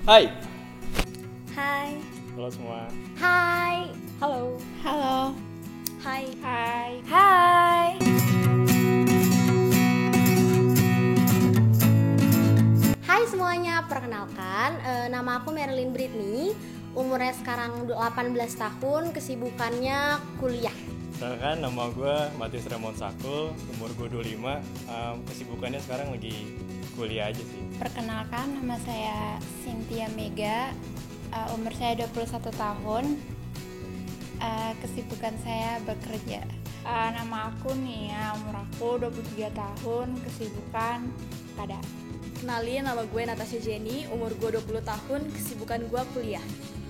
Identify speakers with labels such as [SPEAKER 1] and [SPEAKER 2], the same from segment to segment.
[SPEAKER 1] Hai.
[SPEAKER 2] Hai.
[SPEAKER 1] Halo semua.
[SPEAKER 2] Hai.
[SPEAKER 3] Halo.
[SPEAKER 2] Halo.
[SPEAKER 3] Hai.
[SPEAKER 2] Hai. Hai. Hai semuanya, perkenalkan nama aku Marilyn Britney. Umurnya sekarang 18 tahun, kesibukannya kuliah.
[SPEAKER 1] Perkenalkan, nama gue Matius Raymond Sakul, umur gue 25, kesibukannya sekarang lagi kuliah aja sih.
[SPEAKER 3] Perkenalkan, nama saya Cynthia Mega, umur saya 21 tahun, kesibukan saya bekerja. Nama aku Nia, umur aku 23 tahun, kesibukan pada.
[SPEAKER 4] Kenalin, nama gue Natasha Jenny, umur gue 20 tahun, kesibukan gue kuliah.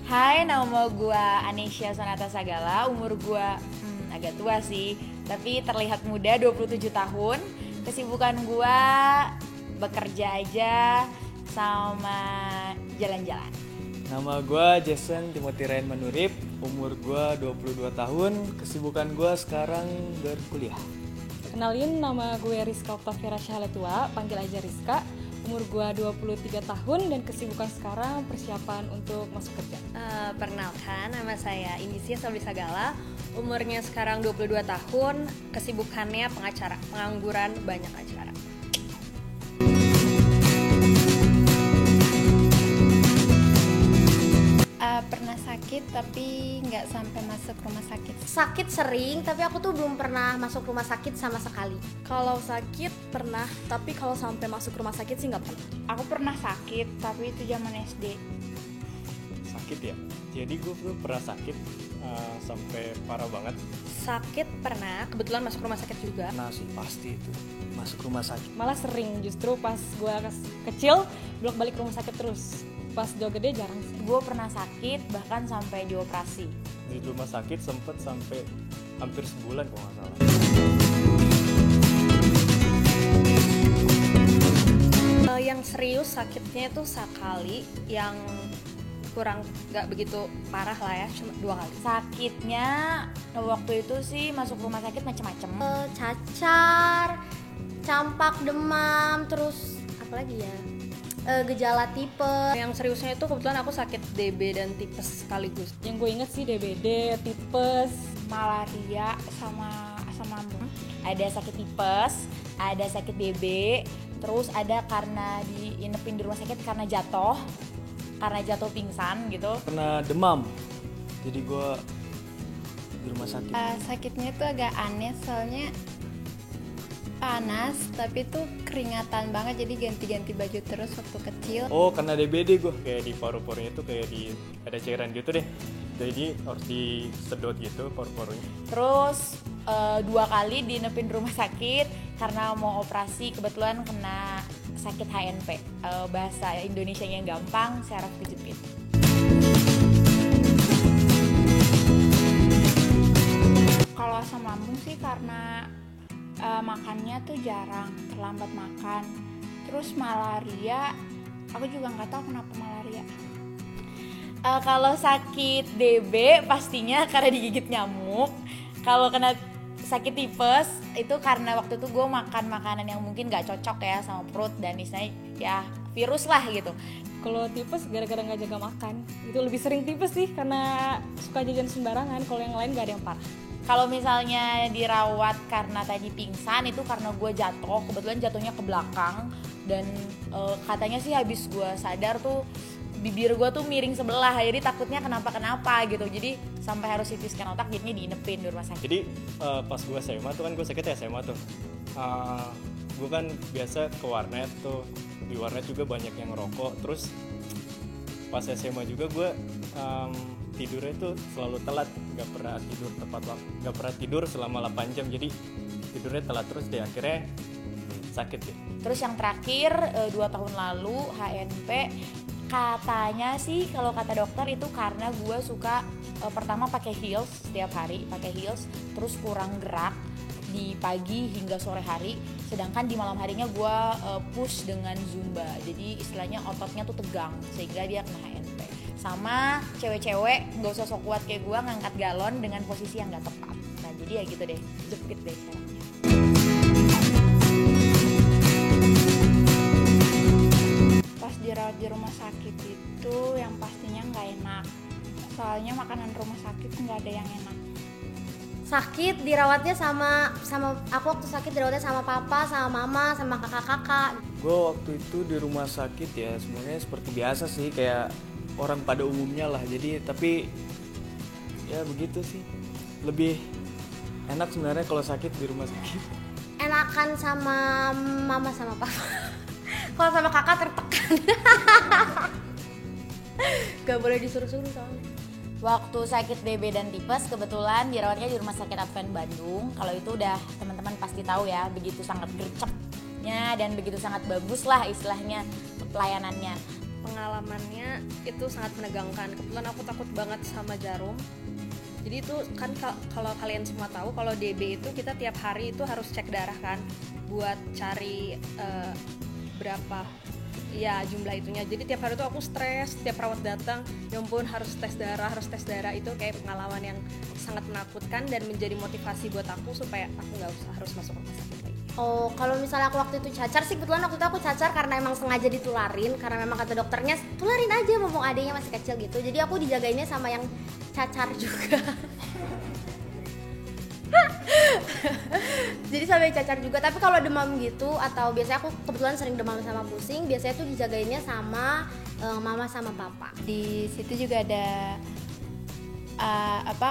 [SPEAKER 5] Hai, nama gue Anesya Sonata Sagala, umur gue agak tua sih, tapi terlihat muda, 27 tahun. Kesibukan gue bekerja aja sama jalan-jalan.
[SPEAKER 1] Nama gue Jason Timothy Ryan Manurip, umur gue 22 tahun, kesibukan gue sekarang berkuliah.
[SPEAKER 6] Kenalin, nama gue Rizka Octavia Syahletua, panggil aja Rizka. Umur gue 23 tahun dan kesibukan sekarang persiapan untuk masuk kerja.
[SPEAKER 2] Perkenalkan, nama saya Indisia Sabri Sagala. Umurnya sekarang 22 tahun, kesibukannya pengacara, pengangguran, banyak acara.
[SPEAKER 3] Pernah sakit tapi nggak sampai masuk rumah sakit.
[SPEAKER 2] Sakit sering, tapi aku tuh belum pernah masuk rumah sakit sama sekali.
[SPEAKER 4] Kalau sakit pernah, tapi kalau sampai masuk rumah sakit sih nggak pernah.
[SPEAKER 3] Aku pernah sakit, tapi itu zaman SD.
[SPEAKER 1] Sakit ya? Jadi gue pernah sakit sampai parah banget.
[SPEAKER 2] Sakit pernah, kebetulan masuk rumah sakit juga.
[SPEAKER 1] Nah sih pasti itu, masuk rumah sakit.
[SPEAKER 6] Malah sering, justru pas gue kecil bolak-balik rumah sakit terus. Pas udah gede jarang sih.
[SPEAKER 5] Gue pernah sakit bahkan sampai dioperasi.
[SPEAKER 1] Di rumah sakit sempet sampai hampir sebulan kalau nggak salah.
[SPEAKER 2] Yang serius sakitnya itu sekali, yang kurang nggak begitu parah lah ya, cuma 2 kali.
[SPEAKER 5] Sakitnya waktu itu sih masuk rumah sakit macem-macem.
[SPEAKER 2] Cacar, campak, demam, terus apa lagi ya? Gejala tipes. Yang seriusnya itu kebetulan aku sakit DB dan tipes sekaligus.
[SPEAKER 6] Yang gue inget sih DBD, tipes,
[SPEAKER 3] Malaria sama asam lambung.
[SPEAKER 5] Ada sakit tipes, ada sakit DB, terus ada karena diinepin di rumah sakit karena jatuh pingsan gitu.
[SPEAKER 1] Pernah demam, jadi gue di rumah sakit.
[SPEAKER 3] Sakitnya itu agak aneh soalnya panas tapi tuh keringatan banget, jadi ganti-ganti baju terus waktu kecil.
[SPEAKER 1] Oh, karena DBD gue, kayak di paru-parunya tuh kayak ada cairan gitu deh. Jadi harus disedot gitu paru-parunya.
[SPEAKER 5] Terus 2 kali diinepin di rumah sakit karena mau operasi, kebetulan kena sakit HNP, bahasa Indonesia yang gampang, syaraf kejepit.
[SPEAKER 3] Kalau asam lambung sih karena makannya tuh jarang, terlambat makan. Terus malaria, aku juga nggak tahu kenapa malaria.
[SPEAKER 5] Kalau sakit DB pastinya karena digigit nyamuk. Kalau kena sakit tipes itu karena waktu itu gue makan makanan yang mungkin gak cocok ya sama perut, dan istilahnya ya virus lah gitu.
[SPEAKER 6] Kalau tipes gara-gara nggak jaga makan, itu lebih sering tipes sih karena suka jajan sembarangan. Kalau yang lain nggak ada yang parah.
[SPEAKER 5] Kalau misalnya dirawat karena tadi pingsan, itu karena gue jatuh, kebetulan jatuhnya ke belakang, dan katanya sih habis gue sadar tuh bibir gue tuh miring sebelah, jadi takutnya kenapa gitu, jadi sampai harus CT scan otak, jadinya diinepin di rumah sakit.
[SPEAKER 1] Jadi pas gue SMA tuh kan gue sakit SMA tuh, gue kan biasa ke warnet tuh, di warnet juga banyak yang ngerokok. Terus pas SMA juga gue tidurnya tuh selalu telat, nggak pernah tidur tepat waktu, nggak pernah tidur selama 8 jam, jadi tidurnya telat terus deh, akhirnya sakit deh.
[SPEAKER 5] Terus yang terakhir 2 tahun lalu HNP, katanya sih kalau kata dokter itu karena gue suka pertama pakai heels setiap hari, terus kurang gerak di pagi hingga sore hari, sedangkan di malam harinya gue push dengan zumba, jadi istilahnya ototnya tuh tegang sehingga dia kena HNP. Sama cewek-cewek nggak usah sok kuat kayak gue ngangkat galon dengan posisi yang nggak tepat. Nah jadi ya gitu deh, jepit deh caranya.
[SPEAKER 3] Pas dirawat di rumah sakit itu soalnya makanan rumah sakit nggak ada yang enak.
[SPEAKER 2] Sakit dirawatnya sama aku waktu sakit dirawatnya sama papa, sama mama, sama kakak-kakak.
[SPEAKER 1] Gue waktu itu di rumah sakit ya sebenarnya seperti biasa sih, kayak orang pada umumnya lah. Jadi tapi ya begitu sih, lebih enak sebenarnya kalau sakit di rumah sakit.
[SPEAKER 2] Enakan sama mama sama papa. Kalau sama kakak tertekan. Gak boleh disuruh-suruh soalnya.
[SPEAKER 5] Waktu sakit DB dan tipes kebetulan dirawatnya di Rumah Sakit Advent Bandung. Kalau itu udah teman-teman pasti tahu ya, begitu sangat gercepnya dan begitu sangat bagus lah istilahnya pelayanannya.
[SPEAKER 4] Pengalamannya itu sangat menegangkan. Kebetulan aku takut banget sama jarum. Jadi itu kan kalau kalian semua tahu, kalau DB itu kita tiap hari itu harus cek darah kan, buat cari berapa ya jumlah itunya. Jadi tiap hari itu aku stres, tiap perawat datang, ya ampun harus tes darah. Itu kayak pengalaman yang sangat menakutkan dan menjadi motivasi buat aku supaya aku nggak usah harus masuk rumah sakit lagi.
[SPEAKER 2] Oh, kalau misalnya aku waktu itu cacar sih, kebetulan waktu itu aku cacar karena emang sengaja ditularin, karena memang kata dokternya tularin aja mumpung adanya masih kecil gitu. Jadi aku dijagainnya sama yang cacar juga. Jadi sampai cacar juga. Tapi kalau demam gitu atau biasanya aku kebetulan sering demam sama pusing, biasanya tuh dijagainnya sama mama sama papa.
[SPEAKER 3] Di situ juga ada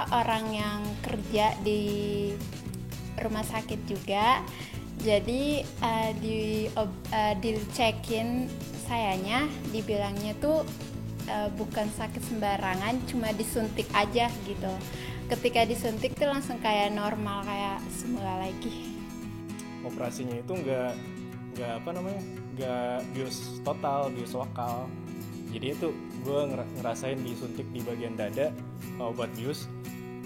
[SPEAKER 3] orang yang kerja di rumah sakit juga. Jadi dicekin sayanya, dibilangnya tuh bukan sakit sembarangan, cuma disuntik aja gitu. Ketika disuntik tuh langsung kayak normal, kayak semula lagi.
[SPEAKER 1] Operasinya itu nggak bius total, bius lokal. Jadi itu gue ngerasain disuntik di bagian dada obat bius,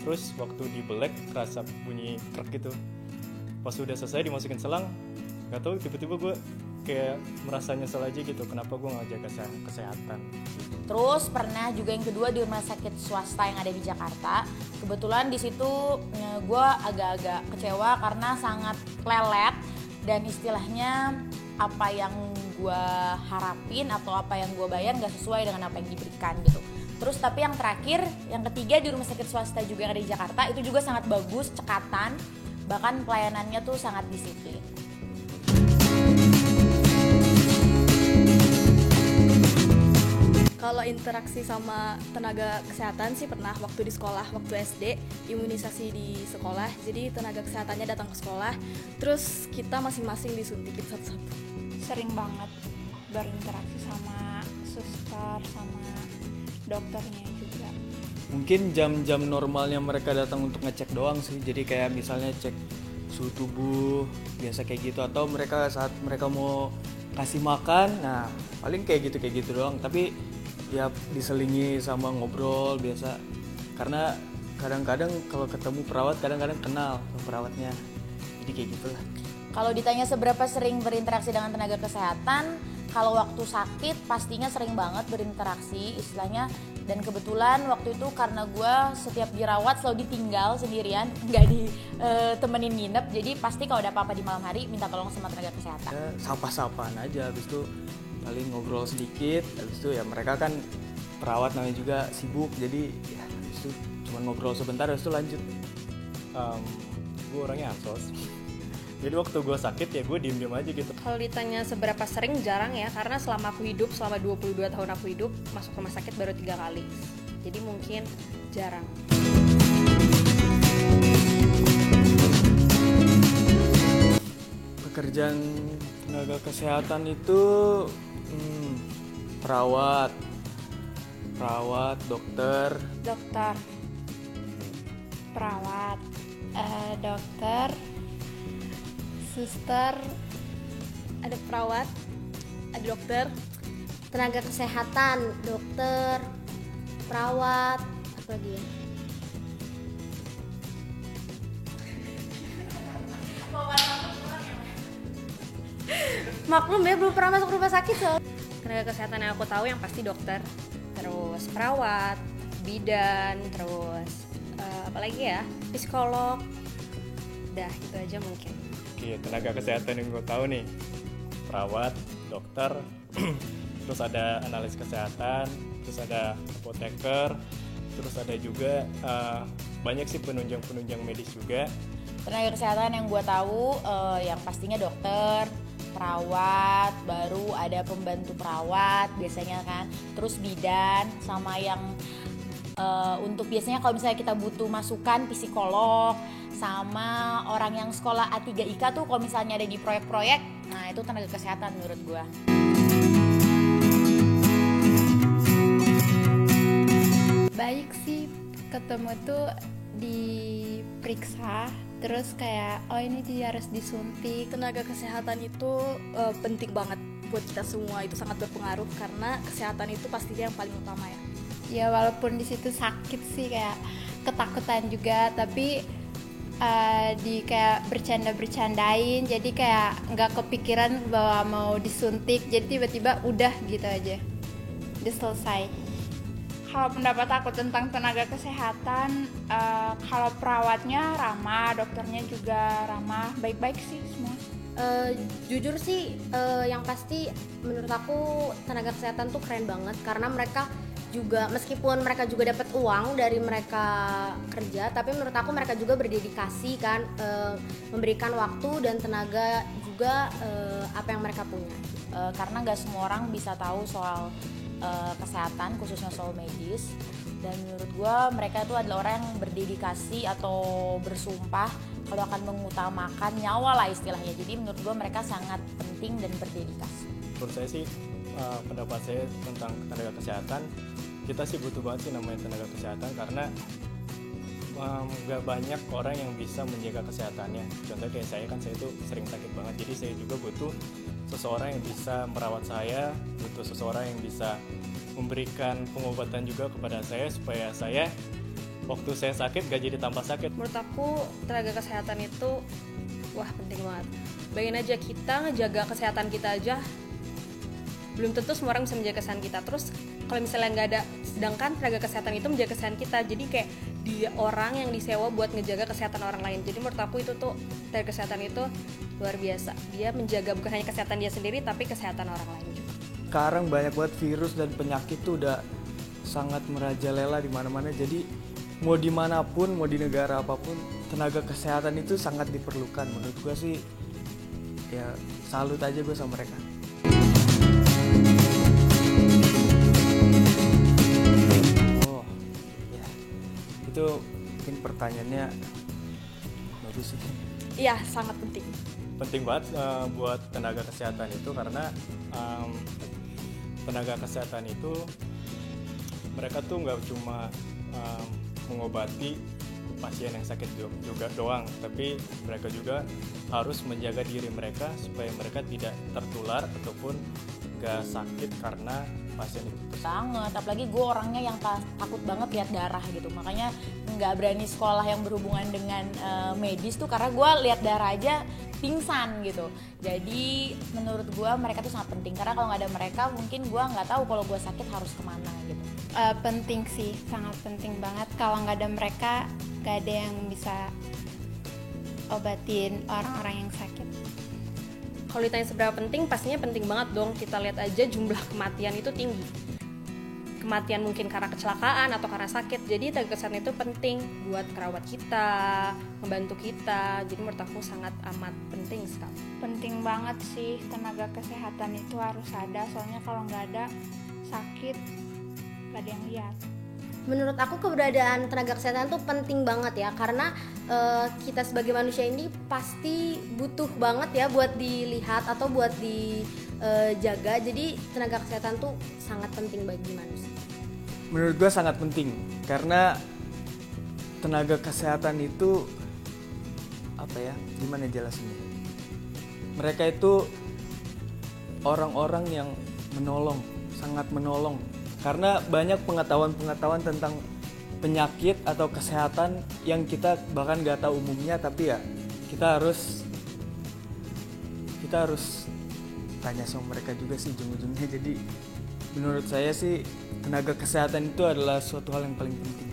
[SPEAKER 1] terus waktu dibelek kerasa bunyi krek gitu. Pas udah selesai dimasukin selang, nggak tahu tiba-tiba gue kayak merasa nyesel aja gitu, kenapa gue nggak jaga kesehatan.
[SPEAKER 5] Terus pernah juga yang kedua di rumah sakit swasta yang ada di Jakarta. Kebetulan di situ gue agak-agak kecewa karena sangat lelet dan istilahnya apa yang gue harapin atau apa yang gue bayar nggak sesuai dengan apa yang diberikan gitu. Terus tapi yang terakhir, yang ketiga di rumah sakit swasta juga yang ada di Jakarta itu juga sangat bagus, cekatan, bahkan pelayanannya tuh sangat disiplin.
[SPEAKER 4] Kalau interaksi sama tenaga kesehatan sih pernah waktu di sekolah, waktu SD, imunisasi di sekolah. Jadi tenaga kesehatannya datang ke sekolah, terus kita masing-masing disuntikin satu-satu.
[SPEAKER 3] Sering banget berinteraksi sama suster, sama dokternya juga.
[SPEAKER 1] Mungkin jam-jam normalnya mereka datang untuk ngecek doang sih. Jadi kayak misalnya cek suhu tubuh, biasa kayak gitu. Atau mereka saat mereka mau kasih makan, nah paling kayak gitu doang. Tapi ya diselingi sama ngobrol biasa. Karena kadang-kadang kalau ketemu perawat, kadang-kadang kenal sama perawatnya. Jadi kayak gitulah.
[SPEAKER 5] Kalau ditanya seberapa sering berinteraksi dengan tenaga kesehatan, kalau waktu sakit pastinya sering banget berinteraksi istilahnya. Dan kebetulan waktu itu karena gue setiap dirawat selalu ditinggal sendirian, nggak ditemenin nginep. Jadi pasti kalau ada apa-apa di malam hari minta tolong sama tenaga kesehatan.
[SPEAKER 1] Ya, sapa-sapaan aja, habis itu paling ngobrol sedikit. Habis itu ya mereka kan perawat namanya juga sibuk, jadi ya habis itu cuma ngobrol sebentar, habis itu lanjut. Gue orangnya ansos. Jadi waktu gue sakit ya gue diem-diem aja gitu.
[SPEAKER 4] Kalau ditanya seberapa sering, jarang ya, karena selama 22 tahun aku hidup, masuk rumah sakit baru 3 kali. Jadi mungkin jarang.
[SPEAKER 1] Pekerjaan tenaga kesehatan itu perawat, dokter,
[SPEAKER 3] Perawat, dokter, suster,
[SPEAKER 4] Ada perawat, ada dokter,
[SPEAKER 2] Tenaga kesehatan, dokter, perawat, apa lagi ya? Maklum ya, belum pernah masuk rumah sakit soalnya.
[SPEAKER 4] tenaga kesehatan yang aku tahu yang pasti dokter, terus perawat, bidan, terus apalagi ya, psikolog. Dah itu aja mungkin.
[SPEAKER 1] Oke, tenaga kesehatan yang gue tahu nih, perawat, dokter, terus ada analis kesehatan, terus ada apoteker, terus ada juga banyak sih penunjang medis juga.
[SPEAKER 5] Tenaga kesehatan yang gue tahu yang pastinya dokter, perawat, baru ada pembantu perawat biasanya kan, terus bidan, sama yang untuk biasanya kalau misalnya kita butuh masukan psikolog, sama orang yang sekolah A3IK tuh kalau misalnya ada di proyek-proyek, nah itu tenaga kesehatan menurut gue.
[SPEAKER 3] Baik sih, ketemu tuh diperiksa, terus kayak oh ini dia harus disuntik.
[SPEAKER 4] Tenaga kesehatan itu penting banget buat kita semua, itu sangat berpengaruh karena kesehatan itu pastinya yang paling utama ya.
[SPEAKER 3] Ya walaupun di situ sakit sih, kayak ketakutan juga, tapi di kayak bercandain, jadi kayak nggak kepikiran bahwa mau disuntik, jadi tiba-tiba udah gitu aja, udah selesai. Kalau pendapat aku tentang tenaga kesehatan, kalau perawatnya ramah, dokternya juga ramah, baik-baik sih semua.
[SPEAKER 2] Jujur sih, yang pasti menurut aku tenaga kesehatan tuh keren banget karena mereka juga, meskipun mereka juga dapat uang dari mereka kerja, tapi menurut aku mereka juga berdedikasi kan, memberikan waktu dan tenaga juga apa yang mereka punya.
[SPEAKER 5] Karena nggak semua orang bisa tahu soal kesehatan, khususnya soal medis, dan menurut gue mereka itu adalah orang yang berdedikasi atau bersumpah kalau akan mengutamakan nyawa lah istilahnya. Jadi menurut gue mereka sangat penting dan berdedikasi.
[SPEAKER 1] Menurut saya sih, pendapat saya tentang tenaga kesehatan, kita sih butuh banget sih namanya tenaga kesehatan karena gak banyak orang yang bisa menjaga kesehatannya. Contohnya kayak saya kan, saya tuh sering sakit banget, jadi saya juga butuh seseorang yang bisa merawat saya, butuh seseorang yang bisa memberikan pengobatan juga kepada saya supaya saya waktu saya sakit gak jadi tambah sakit.
[SPEAKER 4] Menurut aku tenaga kesehatan itu wah penting banget. Bayangin aja kita ngejaga kesehatan kita aja, belum tentu semua orang bisa menjaga kesehatan kita. Terus kalau misalnya nggak ada, sedangkan tenaga kesehatan itu menjaga kesehatan kita, jadi kayak dia orang yang disewa buat ngejaga kesehatan orang lain. Jadi menurut aku itu tuh tenaga kesehatan itu luar biasa. Dia menjaga bukan hanya kesehatan dia sendiri tapi kesehatan orang lain juga.
[SPEAKER 7] Sekarang banyak banget virus dan penyakit tuh udah sangat merajalela di mana-mana. Jadi mau dimanapun, mau di negara apapun, tenaga kesehatan itu sangat diperlukan. Menurut gue sih, ya salut aja gue sama mereka. Oh, ya itu mungkin pertanyaannya bagus sih.
[SPEAKER 4] Iya, sangat penting.
[SPEAKER 1] Penting banget buat tenaga kesehatan itu karena tenaga kesehatan itu mereka tuh nggak cuma mengobati pasien yang sakit juga doang, tapi mereka juga harus menjaga diri mereka supaya mereka tidak tertular ataupun gak sakit karena pasien itu.
[SPEAKER 5] Banget, apalagi gue orangnya yang takut banget lihat darah gitu, makanya nggak berani sekolah yang berhubungan dengan medis tuh karena gue lihat darah aja pingsan gitu. Jadi menurut gue mereka tuh sangat penting karena kalau nggak ada mereka mungkin gue nggak tahu kalau gue sakit harus kemana gitu.
[SPEAKER 3] Penting sih, sangat penting banget. Kalau nggak ada mereka, nggak ada yang bisa obatin orang-orang yang sakit.
[SPEAKER 4] Kalau ditanya seberapa penting, pastinya penting banget dong. Kita lihat aja jumlah kematian itu tinggi. Kematian mungkin karena kecelakaan atau karena sakit. Jadi tenaga kesehatan itu penting buat merawat kita, membantu kita. Jadi menurut aku sangat amat penting sekali.
[SPEAKER 3] Penting banget sih, tenaga kesehatan itu harus ada. Soalnya kalau nggak ada, sakit gak ada yang lihat.
[SPEAKER 2] Menurut aku keberadaan tenaga kesehatan tuh penting banget ya, karena kita sebagai manusia ini pasti butuh banget ya buat dilihat atau buat dijaga. Jadi tenaga kesehatan tuh sangat penting bagi manusia.
[SPEAKER 7] Menurut gue sangat penting karena tenaga kesehatan itu apa ya, gimana jelasinnya? Mereka itu orang-orang yang menolong, sangat menolong. Karena banyak pengetahuan tentang penyakit atau kesehatan yang kita bahkan gak tahu umumnya, tapi ya kita harus tanya sama mereka juga sih ujung-ujungnya. Jadi menurut saya sih tenaga kesehatan itu adalah suatu hal yang paling penting.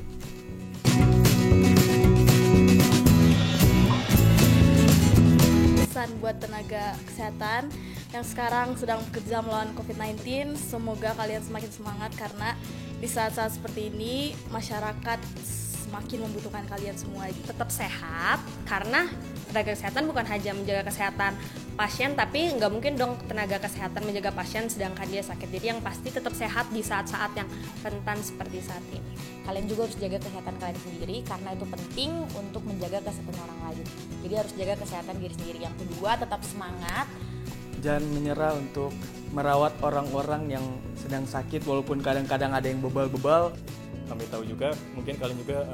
[SPEAKER 4] Pesan
[SPEAKER 8] buat tenaga kesehatan yang sekarang sedang bekerja melawan COVID-19. Semoga kalian semakin semangat karena di saat-saat seperti ini masyarakat semakin membutuhkan kalian semua.
[SPEAKER 4] Tetap sehat, karena tenaga kesehatan bukan hanya menjaga kesehatan pasien, tapi nggak mungkin dong tenaga kesehatan menjaga pasien sedangkan dia sakit. Jadi yang pasti tetap sehat di saat-saat yang rentan seperti saat ini.
[SPEAKER 5] Kalian juga harus jaga kesehatan kalian sendiri karena itu penting untuk menjaga kesehatan orang lain. Jadi harus jaga kesehatan diri sendiri. Yang kedua, tetap semangat.
[SPEAKER 7] Jangan menyerah untuk merawat orang-orang yang sedang sakit walaupun kadang-kadang ada yang bebal-bebal.
[SPEAKER 1] Kami tahu juga, mungkin kalian juga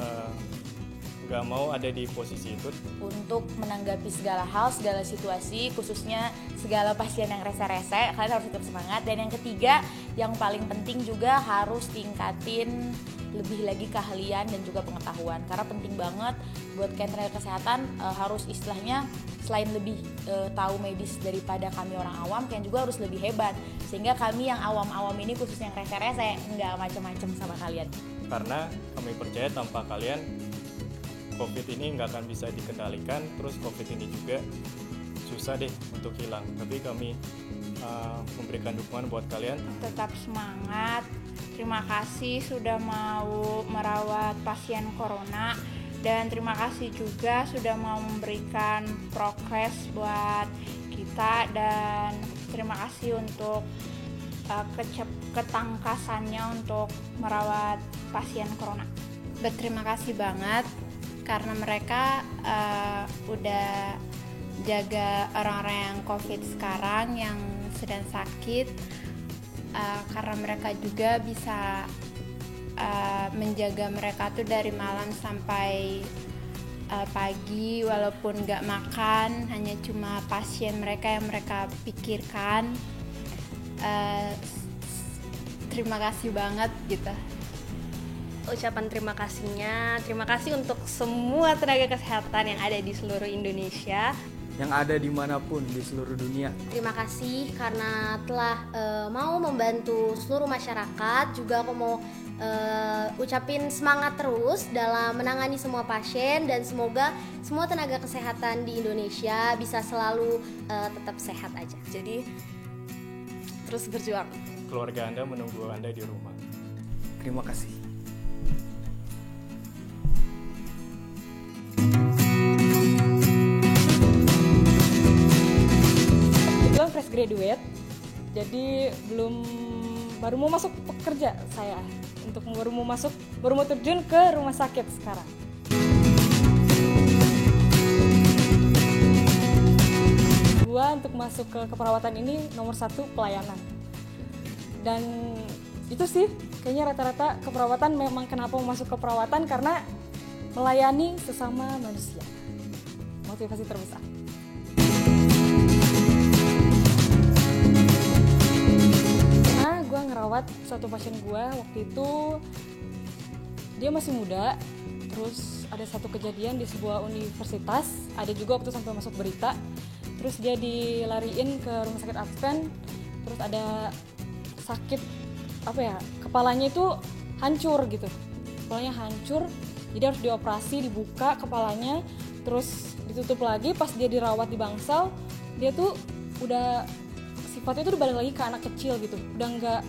[SPEAKER 1] nggak mau ada di posisi itu.
[SPEAKER 5] Untuk menanggapi segala hal, segala situasi, khususnya segala pasien yang rese-rese, kalian harus tetap semangat. Dan yang ketiga, yang paling penting juga harus tingkatin lebih lagi keahlian dan juga pengetahuan. Karena penting banget buat kalian tenaga kesehatan, harus istilahnya selain lebih tahu medis daripada kami orang awam, kalian juga harus lebih hebat. Sehingga kami yang awam-awam ini, khususnya yang rese-rese, nggak macam-macam sama kalian.
[SPEAKER 1] Karena kami percaya tanpa kalian COVID ini nggak akan bisa dikendalikan, terus COVID ini juga susah deh untuk hilang. Tapi kami memberikan dukungan buat kalian.
[SPEAKER 3] Tetap semangat. Terima kasih sudah mau merawat pasien corona, dan terima kasih juga sudah mau memberikan progres buat kita, dan terima kasih untuk ketangkasannya untuk merawat pasien corona. Berterima kasih banget karena mereka udah jaga orang-orang yang COVID sekarang yang sedang sakit, karena mereka juga bisa menjaga mereka tuh dari malam sampai pagi, walaupun nggak makan, hanya cuma pasien mereka yang mereka pikirkan. Terima kasih banget gitu.
[SPEAKER 4] Ucapan terima kasih untuk semua tenaga kesehatan yang ada di seluruh Indonesia,
[SPEAKER 7] yang ada dimanapun di seluruh dunia.
[SPEAKER 2] Terima kasih karena telah mau membantu seluruh masyarakat. Juga aku mau ucapin semangat terus dalam menangani semua pasien, dan semoga semua tenaga kesehatan di Indonesia bisa selalu tetap sehat aja.
[SPEAKER 8] Jadi terus berjuang.
[SPEAKER 1] Keluarga Anda menunggu Anda di rumah.
[SPEAKER 7] Terima kasih.
[SPEAKER 6] Fresh graduate, jadi baru mau masuk pekerja saya, baru mau terjun ke rumah sakit sekarang. Gua untuk masuk ke keperawatan ini nomor 1 pelayanan, dan itu sih kayaknya rata-rata keperawatan memang kenapa mau masuk keperawatan, karena melayani sesama manusia, motivasi terbesar. Gue ngerawat satu pasien gue waktu itu, dia masih muda, terus ada satu kejadian di sebuah universitas, ada juga waktu sampai masuk berita, terus dia dilariin ke rumah sakit Advent, terus ada sakit kepalanya itu hancur gitu, kepalanya hancur, jadi harus dioperasi, dibuka kepalanya, terus ditutup lagi. Pas dia dirawat di bangsal, dia tuh udah sifatnya itu balik lagi ke anak kecil gitu, udah nggak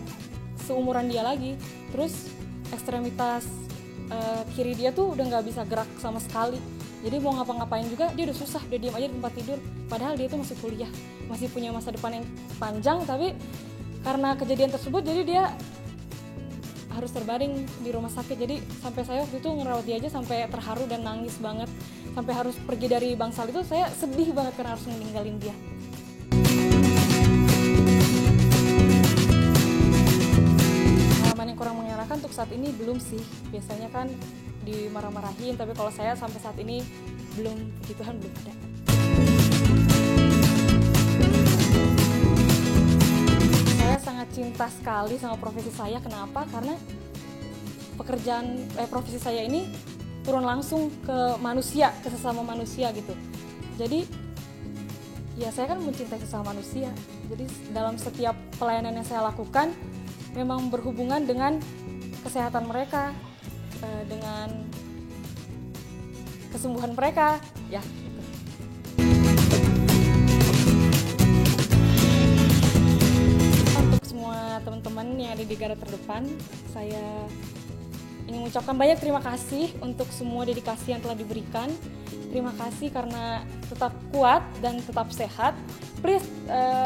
[SPEAKER 6] seumuran dia lagi. Terus ekstremitas kiri dia tuh udah nggak bisa gerak sama sekali, jadi mau ngapa-ngapain juga dia udah susah, udah diam aja di tempat tidur. Padahal dia tuh masih kuliah, masih punya masa depan yang panjang, tapi karena kejadian tersebut jadi dia harus terbaring di rumah sakit. Jadi sampai saya waktu itu ngerawat dia aja sampai terharu dan nangis banget, sampai harus pergi dari bangsal itu saya sedih banget karena harus meninggalin dia. Yang kurang mengenakan untuk saat ini belum sih, biasanya kan dimarah-marahin, tapi kalau saya sampai saat ini belum, puji Tuhan belum ada. Saya sangat cinta sekali sama profesi saya. Kenapa? Karena profesi saya ini turun langsung ke manusia, ke sesama manusia gitu. Jadi ya saya kan mencintai sesama manusia, jadi dalam setiap pelayanan yang saya lakukan memang berhubungan dengan kesehatan mereka, dengan kesembuhan mereka, ya. Gitu. berada di garda terdepan. Saya ingin mengucapkan banyak terima kasih untuk semua dedikasi yang telah diberikan. Terima kasih karena tetap kuat dan tetap sehat. Please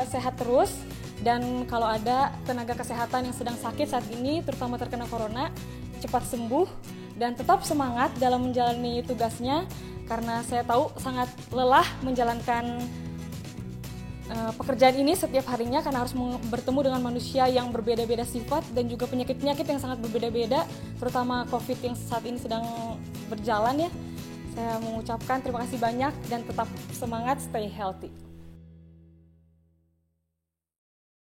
[SPEAKER 6] sehat terus. Dan kalau ada tenaga kesehatan yang sedang sakit saat ini, terutama terkena corona, cepat sembuh dan tetap semangat dalam menjalani tugasnya. Karena saya tahu sangat lelah menjalankan pekerjaan ini setiap harinya karena harus bertemu dengan manusia yang berbeda-beda sifat dan juga penyakit-penyakit yang sangat berbeda-beda, terutama COVID yang saat ini sedang berjalan ya. Saya mengucapkan terima kasih banyak dan tetap semangat, stay healthy.